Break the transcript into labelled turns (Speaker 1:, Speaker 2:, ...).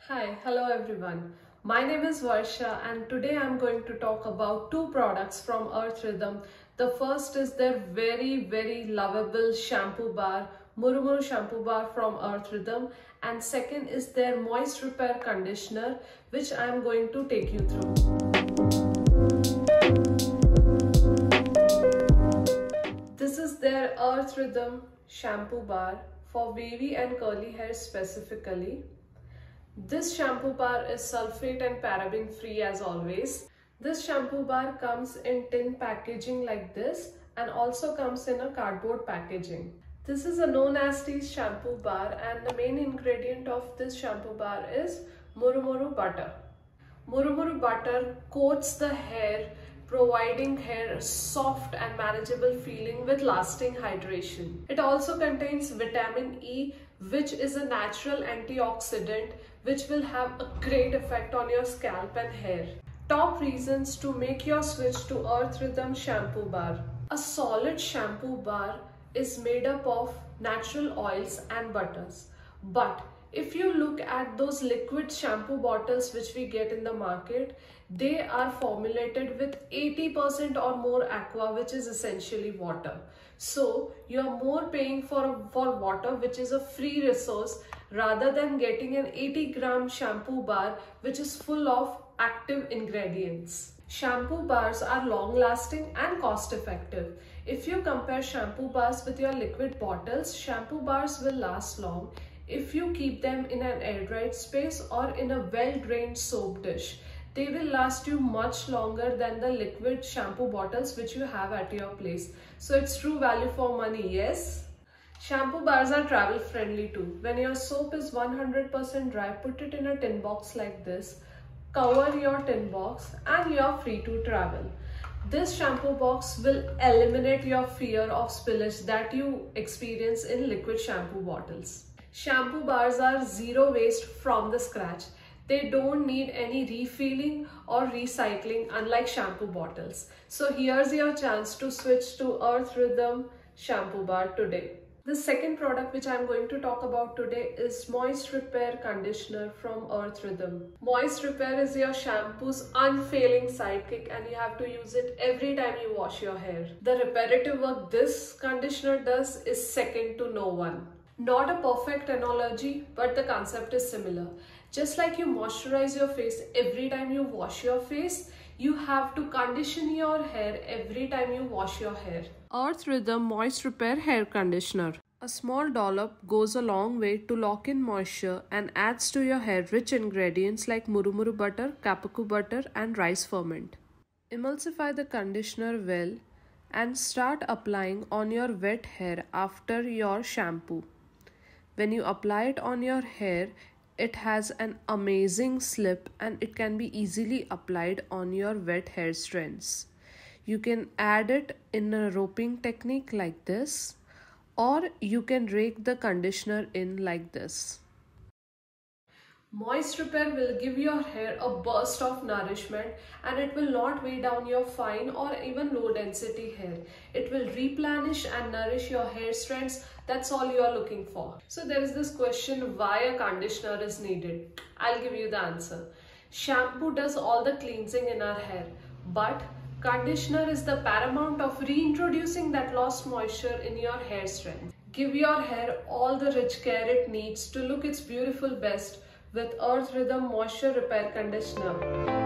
Speaker 1: Hi, hello everyone. My name is Varsha and today I'm going to talk about two products from Earth Rhythm. The first is their very lovable shampoo bar, Murumuru Shampoo Bar from Earth Rhythm, and second is their moist repair conditioner, which I'm going to take you through. This is their Earth Rhythm shampoo bar for wavy and curly hair specifically. This shampoo bar is sulfate and paraben free as always. This shampoo bar comes in tin packaging like this and also comes in a cardboard packaging. This is a no nasties shampoo bar and the main ingredient of this shampoo bar is Murumuru butter. Murumuru butter coats the hair, providing hair soft and manageable feeling with lasting hydration. It also contains vitamin E, which is a natural antioxidant which will have a great effect on your scalp and hair. Top reasons to make your switch to Earth Rhythm shampoo bar. A solid shampoo bar is made up of natural oils and butters. But if you look at those liquid shampoo bottles which we get in the market, they are formulated with 80% or more aqua, which is essentially water. So you are more paying for water, which is a free resource, rather than getting an 80-gram shampoo bar which is full of active ingredients. Shampoo bars are long lasting and cost effective. If you compare shampoo bars with your liquid bottles, shampoo bars will last long if you keep them in an air-dried space or in a well-drained soap dish. They will last you much longer than the liquid shampoo bottles which you have at your place. So it's true value for money, yes? Shampoo bars are travel friendly too. When your soap is 100% dry, put it in a tin box like this. Cover your tin box and you are free to travel. This shampoo box will eliminate your fear of spillage that you experience in liquid shampoo bottles. Shampoo bars are zero waste from the scratch. They don't need any refilling or recycling unlike shampoo bottles. So here's your chance to switch to Earth Rhythm shampoo bar today. The second product which I'm going to talk about today is Moist Repair Conditioner from Earth Rhythm. Moist Repair is your shampoo's unfailing sidekick and you have to use it every time you wash your hair. The reparative work this conditioner does is second to no one. Not a perfect analogy, but the concept is similar. Just like you moisturize your face every time you wash your face, you have to condition your hair every time you wash your hair. Earth Rhythm Moist Repair Hair Conditioner. A small dollop goes a long way to lock in moisture and adds to your hair rich ingredients like Murumuru Butter, Capacu Butter and Rice Ferment. Emulsify the conditioner well and start applying on your wet hair after your shampoo. When you apply it on your hair, it has an amazing slip and it can be easily applied on your wet hair strands. You can add it in a roping technique like this, or you can rake the conditioner in like this. Moist Repair will give your hair a burst of nourishment and it will not weigh down your fine or even low density hair. It will replenish and nourish your hair strands. That's all you are looking for. So there is this question why a conditioner is needed. I'll give you the answer. Shampoo does all the cleansing in our hair, but conditioner is the paramount of reintroducing that lost moisture in your hair strand. Give your hair all the rich care it needs to look its beautiful best with Earth Rhythm Moisture Repair Conditioner.